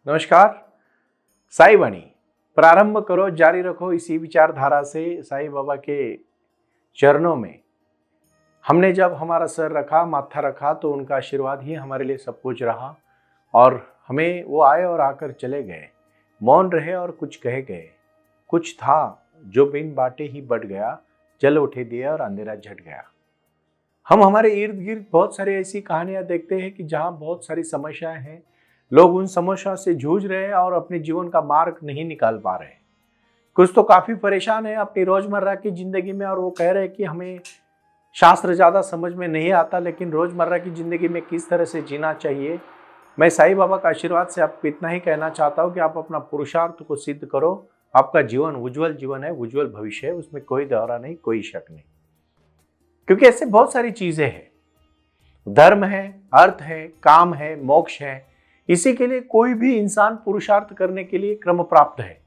नमस्कार। साई वाणी प्रारंभ करो, जारी रखो। इसी विचारधारा से साईं बाबा के चरणों में हमने जब हमारा सर रखा, माथा रखा, तो उनका आशीर्वाद ही हमारे लिए सब कुछ रहा। और हमें वो आए और आकर चले गए, मौन रहे और कुछ कहे गए। कुछ था जो बिन बाटे ही बढ़ गया, जल उठे दिया और अंधेरा झट गया। हम हमारे इर्द गिर्द बहुत सारी ऐसी कहानियां देखते हैं कि जहां बहुत सारी समस्याएं हैं, लोग उन समस्या से जूझ रहे हैं और अपने जीवन का मार्ग नहीं निकाल पा रहे हैं। कुछ तो काफी परेशान है अपनी रोजमर्रा की जिंदगी में, और वो कह रहे हैं कि हमें शास्त्र ज्यादा समझ में नहीं आता, लेकिन रोजमर्रा की जिंदगी में किस तरह से जीना चाहिए। मैं साईं बाबा का आशीर्वाद से आपको इतना ही कहना चाहता हूँ कि आप अपना पुरुषार्थ को सिद्ध करो। आपका जीवन उज्जवल जीवन है, उज्जवल भविष्य है, उसमें कोई दोहरा नहीं, कोई शक नहीं। क्योंकि ऐसे बहुत सारी चीजें हैं, धर्म है, अर्थ है, काम है, मोक्ष है। इसी के लिए कोई भी इंसान पुरुषार्थ करने के लिए क्रम प्राप्त है।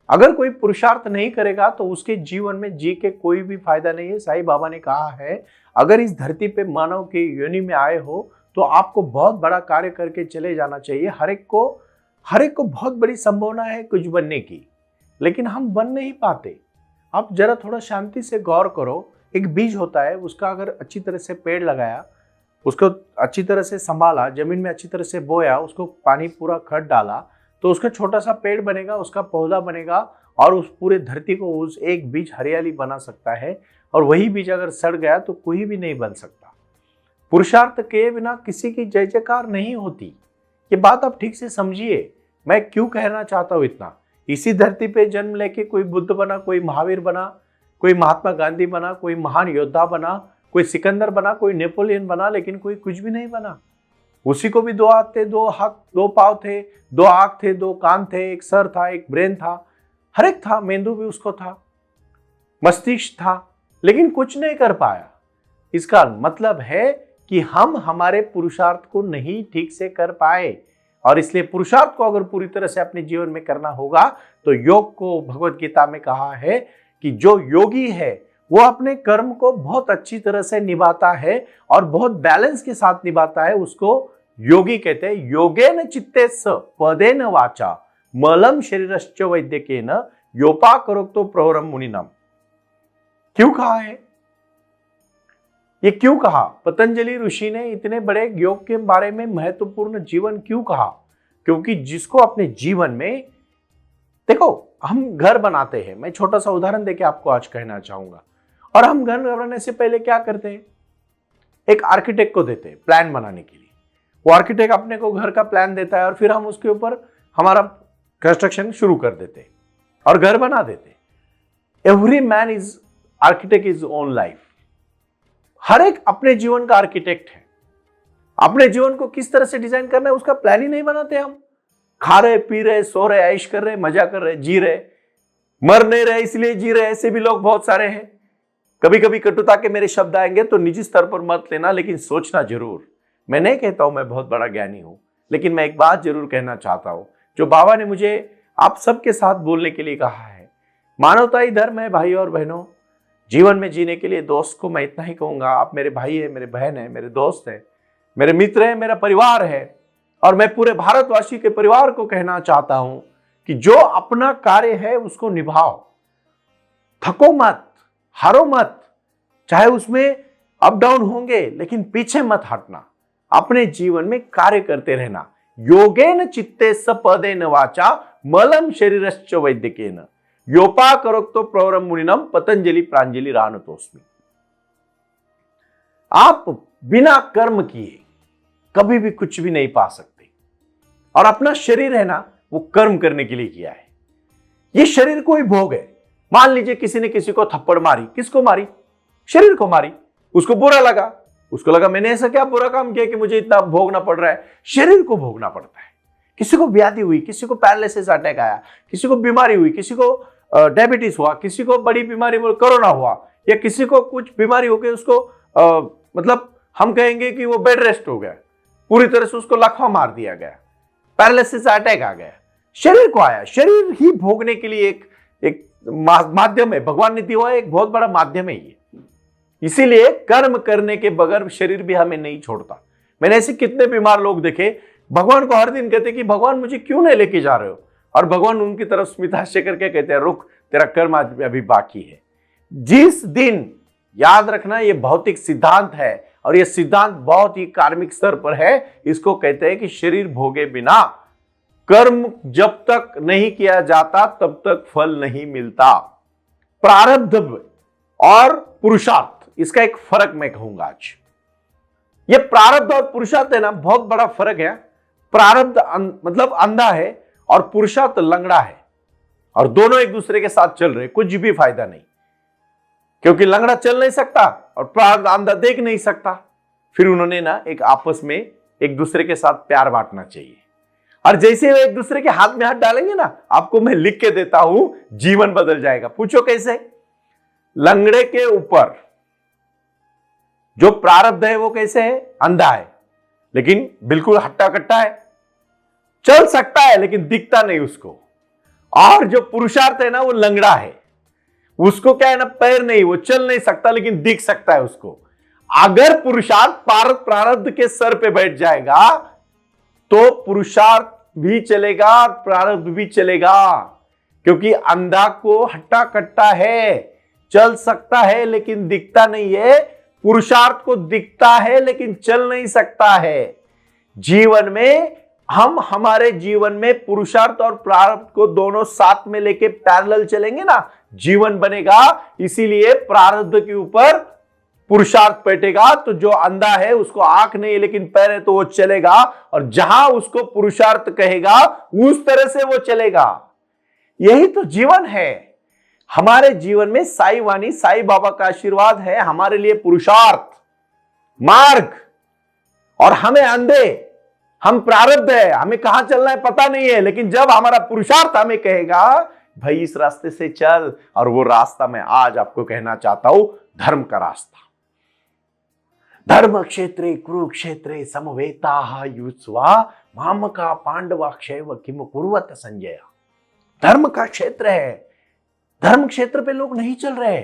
अगर कोई पुरुषार्थ नहीं करेगा तो उसके जीवन में जी के कोई भी फायदा नहीं है। साईं बाबा ने कहा है, अगर इस धरती पे मानव के योनि में आए हो तो आपको बहुत बड़ा कार्य करके चले जाना चाहिए। हर एक को बहुत बड़ी संभावना है कुछ बनने की, लेकिन हम बन नहीं पाते। आप जरा थोड़ा शांति से गौर करो। एक बीज होता है, उसका अगर अच्छी तरह से पेड़ लगाया, उसको अच्छी तरह से संभाला, जमीन में अच्छी तरह से बोया, उसको पानी पूरा खट डाला, तो उसका छोटा सा पेड़ बनेगा, उसका पौधा बनेगा, और उस पूरे धरती को उस एक बीज हरियाली बना सकता है। और वही बीज अगर सड़ गया तो कोई भी नहीं बन सकता। पुरुषार्थ के बिना किसी की जय जयकार नहीं होती। ये बात आप ठीक से समझिए। मैं क्यों कहना चाहता हूँ इतना। इसी धरती पे जन्म लेके कोई बुद्ध बना, कोई महावीर बना, कोई महात्मा गांधी बना, कोई महान योद्धा बना, कोई सिकंदर बना, कोई नेपोलियन बना, लेकिन कोई कुछ भी नहीं बना। उसी को भी दो हाथ थे, दो हाथ, दो पाँव थे, दो आंख थे, दो कान थे, एक सर था, एक ब्रेन था, हर एक था, मेंदू भी उसको था, मस्तिष्क था, लेकिन कुछ नहीं कर पाया। इसका मतलब है कि हम हमारे पुरुषार्थ को नहीं ठीक से कर पाए। और इसलिए पुरुषार्थ को अगर पूरी तरह से अपने जीवन में करना होगा तो योग को भगवत गीता में कहा है कि जो योगी है वो अपने कर्म को बहुत अच्छी तरह से निभाता है और बहुत बैलेंस के साथ निभाता है। उसको योगी कहते हैं। योगेन चित्तेस पदेन वाचा मलम शरीरश्च वैद्यकेन योपाकरोक्तो प्रवरम मुनिनाम। क्यों कहा है? ये क्यों कहा? पतंजलि ऋषि ने इतने बड़े योग के बारे में महत्वपूर्ण जीवन क्यों कहा? क्योंकि जिसको अपने जीवन में, देखो, हम घर बनाते हैं। मैं छोटा सा उदाहरण देके आपको आज कहना चाहूंगा। और हम घर बनाने से पहले क्या करते हैं? एक आर्किटेक्ट को देते हैं प्लान बनाने के लिए। वो आर्किटेक्ट अपने को घर का प्लान देता है और फिर हम उसके ऊपर हमारा कंस्ट्रक्शन शुरू कर देते हैं और घर बना देते हैं। Every man is architect is own life. हर एक अपने जीवन का आर्किटेक्ट है। अपने जीवन को किस तरह से डिजाइन करना है उसका प्लान ही नहीं बनाते। हम खा रहे, पी रहे, सो रहे, ऐश कर रहे, मजा कर रहे, जी रहे, मर नहीं रहे इसलिए जी रहे। ऐसे भी लोग बहुत सारे हैं। कभी कभी कटुता के मेरे शब्द आएंगे तो निजी स्तर पर मत लेना, लेकिन सोचना जरूर। मैं नहीं कहता हूं मैं बहुत बड़ा ज्ञानी हूं, लेकिन मैं एक बात जरूर कहना चाहता हूं जो बाबा ने मुझे आप सबके साथ बोलने के लिए कहा है। मानवता ही धर्म है भाई और बहनों। जीवन में जीने के लिए दोस्त को मैं इतना ही कहूंगा, आप मेरे भाई है, मेरे बहन है, मेरे दोस्त है, मेरे मित्र है, मेरा परिवार है। और मैं पूरे भारतवासी के परिवार को कहना चाहता हूं कि जो अपना कार्य है उसको निभाओ। थको मत, हारो मत। चाहे उसमें अप डाउन होंगे, लेकिन पीछे मत हटना। अपने जीवन में कार्य करते रहना। योगेन चित्ते सपदेन वाचा मलम शरीरश्च वैद्यकेन योपाकरोक्तो प्रवरम मुनिनम पतंजलि प्रांजलि रानतोस्मि। आप बिना कर्म किए कभी भी कुछ भी नहीं पा सकते। और अपना शरीर है ना, वो कर्म करने के लिए किया है। ये शरीर कोई भोग है। मान लीजिए किसी ने किसी को थप्पड़ मारी। किसको मारी? शरीर को मारी। उसको बुरा लगा, उसको लगा मैंने ऐसा क्या बुरा काम किया कि मुझे इतना भोगना पड़ रहा है। शरीर को भोगना पड़ता है। किसी को व्याधि हुई, किसी को पैरालिसिस अटैक आया, किसी को बीमारी हुई, किसी को डायबिटीज हुआ, किसी को बड़ी बीमारी कोरोना हुआ, या किसी को कुछ बीमारी हो गई, उसको मतलब हम कहेंगे कि वो बेड रेस्ट हो गया, पूरी तरह से उसको लकवा मार दिया गया, पैरालिसिस अटैक आ गया। शरीर को आया। शरीर ही भोगने के लिए एक माध्यम है। भगवान ने दिया एक बहुत बड़ा माध्यम है ये। इसीलिए कर्म करने के बगैर शरीर भी हमें नहीं छोड़ता। मैंने ऐसे कितने बीमार लोग देखे भगवान को हर दिन कहते कि भगवान मुझे क्यों नहीं लेके जा रहे हो, और भगवान उनकी तरफ स्मिताहास्य करके कहते हैं रुक, तेरा कर्म आज अभी बाकी है। जिस दिन, याद रखना ये भौतिक सिद्धांत है और ये सिद्धांत बहुत ही कार्मिक स्तर पर है। इसको कहते हैं कि शरीर भोगे बिना कर्म जब तक नहीं किया जाता तब तक फल नहीं मिलता। प्रारब्ध और पुरुषार्थ, इसका एक फर्क मैं कहूंगा आज। ये प्रारब्ध और पुरुषार्थ है ना, बहुत बड़ा फर्क है। प्रारब्ध मतलब अंधा है और पुरुषार्थ लंगड़ा है, और दोनों एक दूसरे के साथ चल रहे, कुछ भी फायदा नहीं, क्योंकि लंगड़ा चल नहीं सकता और प्रारब्ध अंधा देख नहीं सकता। फिर उन्होंने ना एक आपस में एक दूसरे के साथ प्यार बांटना चाहिए, और जैसे वो एक दूसरे के हाथ में हाथ डालेंगे ना, आपको मैं लिख के देता हूं, जीवन बदल जाएगा। पूछो कैसे? लंगड़े के ऊपर जो प्रारब्ध है वो कैसे है? अंधा है, लेकिन बिल्कुल हट्टा कट्टा है, चल सकता है लेकिन दिखता नहीं उसको। और जो पुरुषार्थ है ना, वो लंगड़ा है, उसको क्या है ना, पैर नहीं, वो चल नहीं सकता लेकिन दिख सकता है उसको। अगर पुरुषार्थ प्रारब्ध के सर पे बैठ जाएगा तो पुरुषार्थ भी चलेगा, प्रारब्ध भी चलेगा, क्योंकि अंधा को हट्टा कट्टा है, चल सकता है लेकिन दिखता नहीं है। पुरुषार्थ को दिखता है लेकिन चल नहीं सकता है। जीवन में हम हमारे जीवन में पुरुषार्थ और प्रारब्ध को दोनों साथ में लेके पैरेलल चलेंगे ना, जीवन बनेगा। इसीलिए प्रारब्ध के ऊपर पुरुषार्थ बैठेगा, तो जो अंधा है उसको आंख नहीं लेकिन पैर है तो वो चलेगा, और जहां उसको पुरुषार्थ कहेगा उस तरह से वो चलेगा। यही तो जीवन है। हमारे जीवन में साई वाणी, साई बाबा का आशीर्वाद है हमारे लिए पुरुषार्थ मार्ग, और हमें अंधे, हम प्रारब्ध है, हमें कहां चलना है पता नहीं है, लेकिन जब हमारा पुरुषार्थ हमें कहेगा भाई इस रास्ते से चल, और वो रास्ता मैं आज आपको कहना चाहता हूं, धर्म का रास्ता। धर्म क्षेत्रे कुरुक्षेत्रे समवेताः युत्स्वा मामका पांडवा क्षैव किम कुर्वत संजय। धर्म का क्षेत्र है, धर्म क्षेत्र पे लोग नहीं चल रहे,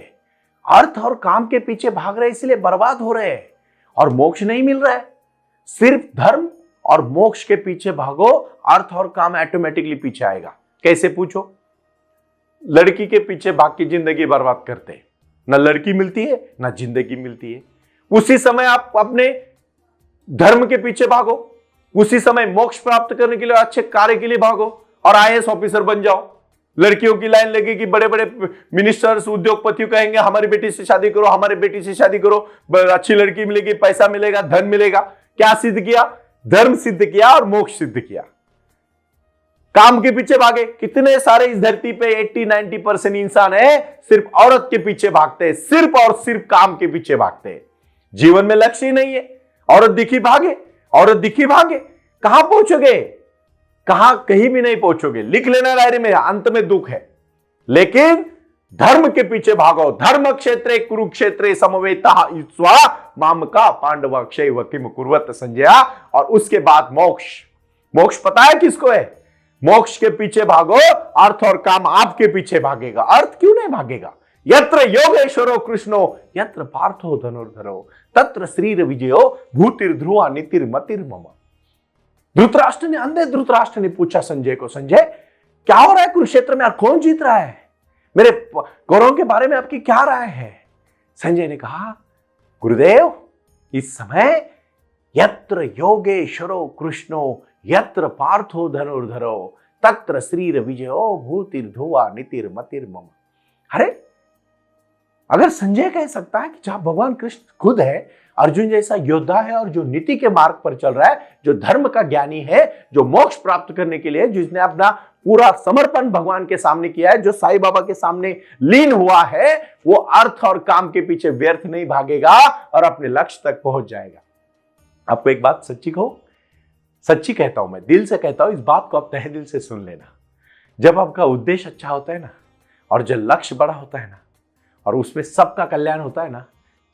अर्थ और काम के पीछे भाग रहे, इसलिए बर्बाद हो रहे हैं और मोक्ष नहीं मिल रहा है। सिर्फ धर्म और मोक्ष के पीछे भागो, अर्थ और काम ऑटोमेटिकली पीछे आएगा। कैसे? पूछो। लड़की के पीछे भाग के जिंदगी बर्बाद करते हैं, ना लड़की मिलती है ना जिंदगी मिलती है। उसी समय आप अपने धर्म के पीछे भागो, उसी समय मोक्ष प्राप्त करने के लिए, अच्छे कार्य के लिए भागो और आईएएस ऑफिसर बन जाओ। लड़कियों की लाइन लगेगी, बड़े बड़े मिनिस्टर्स, उद्योगपति कहेंगे हमारी बेटी से शादी करो, हमारी बेटी से शादी करो, अच्छी लड़की मिलेगी, पैसा मिलेगा, धन मिलेगा। क्या सिद्ध किया? धर्म सिद्ध किया और मोक्ष सिद्ध किया। काम के पीछे भागे। कितने सारे इस धरती पे 80-90% इंसान है सिर्फ औरत के पीछे भागते हैं, सिर्फ और सिर्फ काम के पीछे भागते हैं। जीवन में लक्ष्य ही नहीं है। औरत दिखी भागे, औरत दिखी भागे, कहां पहुंचोगे? कहां? कहीं भी नहीं पहुंचोगे। लिख लेना डायरी में, अंत में दुख है। लेकिन धर्म के पीछे भागो। धर्म क्षेत्रे कुरुक्षेत्रे समवेताः युत्स्वा मामका पांडवा क्षैव किम कुर्वत संजय। और उसके बाद मोक्ष। मोक्ष पता है किसको है? मोक्ष के पीछे भागो, अर्थ और काम आपके पीछे भागेगा। अर्थ क्यों नहीं भागेगा? यत्र योगेश्वरो कृष्णो यत्र पार्थो धनुर्धरो तत्र श्रीर विजयो भूतिर्ध्रुवा नीतिर्मतिर्मम। धृतराष्ट्र ने, अंधे धृतराष्ट्र ने पूछा संजय को, संजय क्या हो रहा है कुरुक्षेत्र में और कौन जीत रहा है? मेरे कौरवों के बारे में आपकी क्या राय है? संजय ने कहा, गुरुदेव इस समय यत्र योगेश्वरो कृष्णो यत्र पार्थो धनुर्धरो तत्र श्रीर विजयो भूतिर्ध्रुवा नीतिर्मतिर्मम। अरे अगर संजय कह सकता है कि जहां भगवान कृष्ण खुद है, अर्जुन जैसा योद्धा है और जो नीति के मार्ग पर चल रहा है, जो धर्म का ज्ञानी है, जो मोक्ष प्राप्त करने के लिए जिसने अपना पूरा समर्पण भगवान के सामने किया है, जो साईं बाबा के सामने लीन हुआ है, वो अर्थ और काम के पीछे व्यर्थ नहीं भागेगा और अपने लक्ष्य तक पहुंच जाएगा। आपको एक बात सच्ची कहूं, सच्ची कहता हूं, मैं दिल से कहता हूं, इस बात को आप तहे दिल से सुन लेना। जब आपका उद्देश्य अच्छा होता है ना, और जब लक्ष्य बड़ा होता है ना, और उसमें सबका कल्याण होता है ना,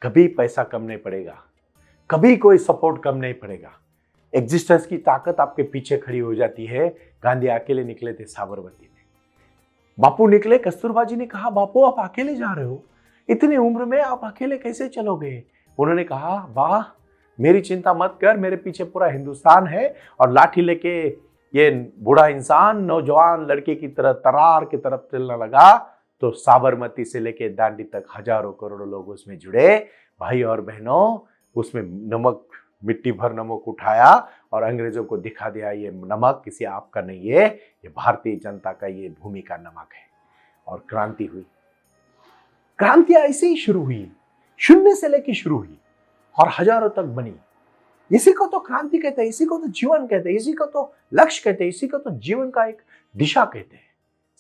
कभी पैसा कम नहीं पड़ेगा, कभी कोई सपोर्ट कम नहीं पड़ेगा। एग्जिस्टेंस की ताकत आपके पीछे खड़ी हो जाती है। गांधी अकेले निकले थे साबरमती में, बापू निकले, कस्तूरबा जी ने कहा बापू आप अकेले जा रहे हो, इतनी उम्र में आप अकेले कैसे चलोगे? उन्होंने कहा वाह, मेरी चिंता मत कर, मेरे पीछे पूरा हिंदुस्तान है। और लाठी लेके ये बूढ़ा इंसान नौजवान लड़के की तरह तरार की तरफ चलने लगा तो साबरमती से लेके दांडी तक हजारों करोड़ों लोग उसमें जुड़े। भाई और बहनों, उसमें नमक, मिट्टी भर नमक उठाया और अंग्रेजों को दिखा दिया ये नमक किसी आपका नहीं है, ये भारतीय जनता का, ये भूमि का नमक है। और क्रांति हुई। क्रांति ऐसे ही शुरू हुई, शून्य से लेके शुरू हुई और हजारों तक बनी। इसी को तो क्रांति कहते हैं, इसी को तो जीवन कहते हैं, इसी को तो लक्ष्य कहते हैं, इसी को तो जीवन का एक दिशा कहते हैं।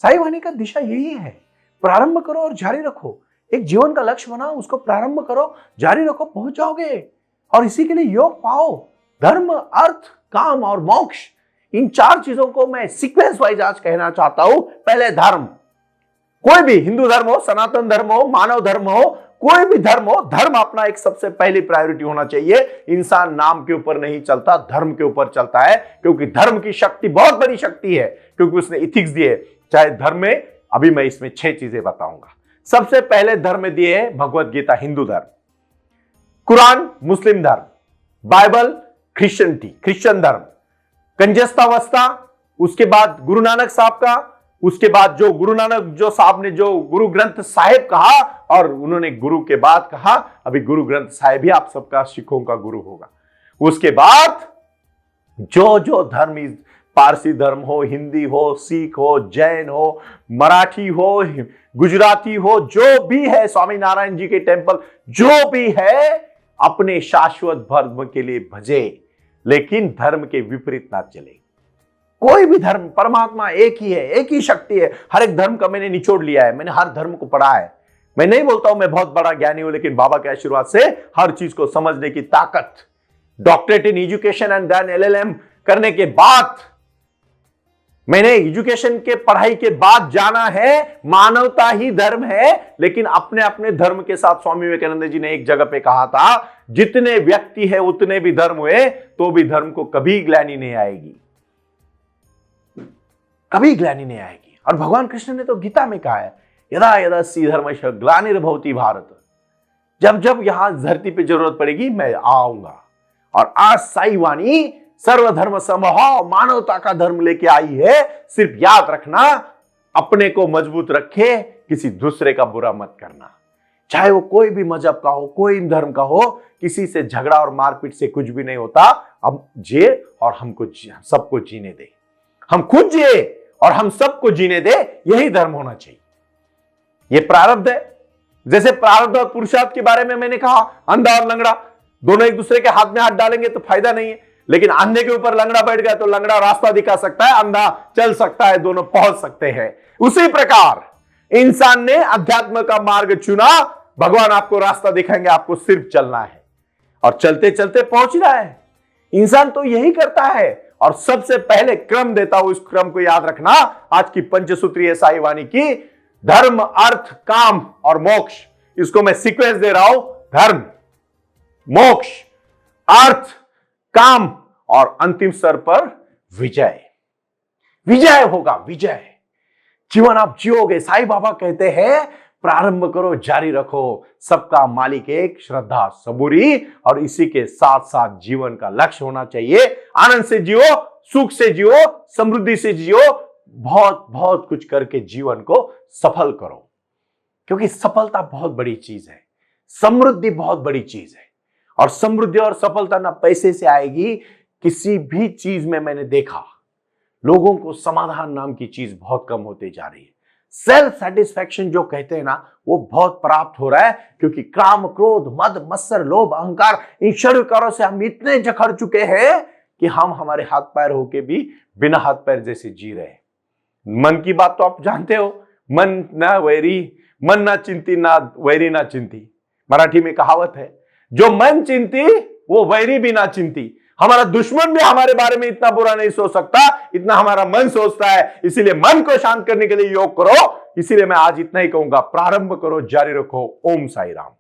साई वाणी का दिशा यही है, प्रारंभ करो और जारी रखो। एक जीवन का लक्ष्य बनाओ, उसको प्रारंभ करो, जारी रखो, पहुंच जाओगे। और इसी के लिए योग पाओ। धर्म, अर्थ, काम और मोक्ष, इन 4 चीजों को मैं सीक्वेंस वाइज आज कहना चाहता हूं। पहले धर्म, कोई भी हिंदू धर्म हो, सनातन धर्म हो, मानव धर्म हो, कोई भी धर्म हो, धर्म अपना एक सबसे पहली प्रायोरिटी होना चाहिए। इंसान नाम के ऊपर नहीं चलता, धर्म के ऊपर चलता है, क्योंकि धर्म की शक्ति बहुत बड़ी शक्ति है, क्योंकि उसने इथिक्स दिए। चाहे धर्म में, अभी मैं इसमें 6 चीजें बताऊंगा। सबसे पहले धर्म दिए है भगवत गीता हिंदू धर्म, कुरान मुस्लिम धर्म, बाइबल क्रिश्चियन धर्म, कंजस्तावस्था, उसके बाद गुरु नानक साहब का, उसके बाद जो गुरु नानक जो साहब ने जो गुरु ग्रंथ साहिब कहा और उन्होंने गुरु के बाद कहा, अभी गुरु ग्रंथ साहिब ही आप सबका सिखों का गुरु होगा। उसके बाद जो धर्म, पारसी धर्म हो, हिंदी हो, सिख हो, जैन हो, मराठी हो, गुजराती हो, जो भी है, स्वामी नारायण जी के टेंपल, जो भी है, अपने शाश्वत धर्म के लिए भजे, लेकिन धर्म के विपरीत ना चले। कोई भी धर्म, परमात्मा एक ही है, एक ही शक्ति है। हर एक धर्म का मैंने निचोड़ लिया है, मैंने हर धर्म को पढ़ा है। मैं नहीं बोलता हूं मैं बहुत बड़ा ज्ञानी हूं, लेकिन बाबा के आशीर्वाद से हर चीज को समझने की ताकत, doctorate in education and then LLM करने के बाद, मैंने एजुकेशन के पढ़ाई के बाद जाना है मानवता ही धर्म है। लेकिन अपने अपने धर्म के साथ स्वामी विवेकानंद जी ने एक जगह पे कहा था, जितने व्यक्ति है उतने भी धर्म हुए तो भी धर्म को कभी ग्लानि नहीं आएगी, कभी ग्लानि नहीं आएगी। और भगवान कृष्ण ने तो गीता में कहा है, यदा यदा सी धर्मश ग्लानिर्भवति भारत, जब जब यहां धरती पे जरूरत पड़ेगी मैं आऊंगा। और आज साई वाणी सर्वधर्म समभाव, मानवता का धर्म लेके आई है। सिर्फ याद रखना, अपने को मजबूत रखे, किसी दूसरे का बुरा मत करना। चाहे वो कोई भी मजहब का हो, कोई धर्म का हो, किसी से झगड़ा और मारपीट से कुछ भी नहीं होता। अब जिए और हमको सबको जीने दे, हम खुद जिए और हम सबको जीने दे, यही धर्म होना चाहिए। ये प्रारब्ध है। जैसे प्रारब्ध और पुरुषार्थ के बारे में मैंने कहा, अंधा और लंगड़ा दोनों एक दूसरे के हाथ में हाथ डालेंगे तो फायदा नहीं है, लेकिन अंधे के ऊपर लंगड़ा बैठ गया तो लंगड़ा रास्ता दिखा सकता है, अंधा चल सकता है, दोनों पहुंच सकते हैं। उसी प्रकार इंसान ने अध्यात्म का मार्ग चुना, भगवान आपको रास्ता दिखाएंगे, आपको सिर्फ चलना है और चलते चलते पहुंच रहा है। इंसान तो यही करता है। और सबसे पहले क्रम देता हूं, इस क्रम को याद रखना। आज की पंचसूत्रीय साई वाणी की धर्म, अर्थ, काम और मोक्ष, इसको मैं सीक्वेंस दे रहा हूं। धर्म, मोक्ष, अर्थ, काम और अंतिम स्तर पर विजय। विजय होगा, विजय। जीवन आप जियोगे। साईं बाबा कहते हैं, प्रारंभ करो, जारी रखो, सबका मालिक एक, श्रद्धा सबूरी। और इसी के साथ साथ जीवन का लक्ष्य होना चाहिए। आनंद से जियो, सुख से जियो, समृद्धि से जियो, बहुत बहुत कुछ करके जीवन को सफल करो, क्योंकि सफलता बहुत बड़ी चीज है, समृद्धि बहुत बड़ी चीज है। और समृद्धि और सफलता ना पैसे से आएगी, किसी भी चीज में मैंने देखा लोगों को समाधान नाम की चीज बहुत कम होते जा रही है। सेल्फ सेटिस्फैक्शन जो कहते हैं ना, वो बहुत प्राप्त हो रहा है, क्योंकि काम, क्रोध, मद, मत्सर, लोभ, अहंकार, इन षड विकारों से हम इतने जकड़ चुके हैं कि हम हमारे हाथ पैर होके भी बिना हाथ पैर जैसे जी रहे हैं। मन की बात तो आप जानते हो, मन ना वैरी, मन ना चिंती, ना वैरी ना चिंती। मराठी में कहावत है, जो मन चिंती वो वैरी भी ना चिंती। हमारा दुश्मन भी हमारे बारे में इतना बुरा नहीं सोच सकता, इतना हमारा मन सोचता है। इसीलिए मन को शांत करने के लिए योग करो। इसीलिए मैं आज इतना ही कहूंगा, प्रारंभ करो, जारी रखो। ओम साई राम।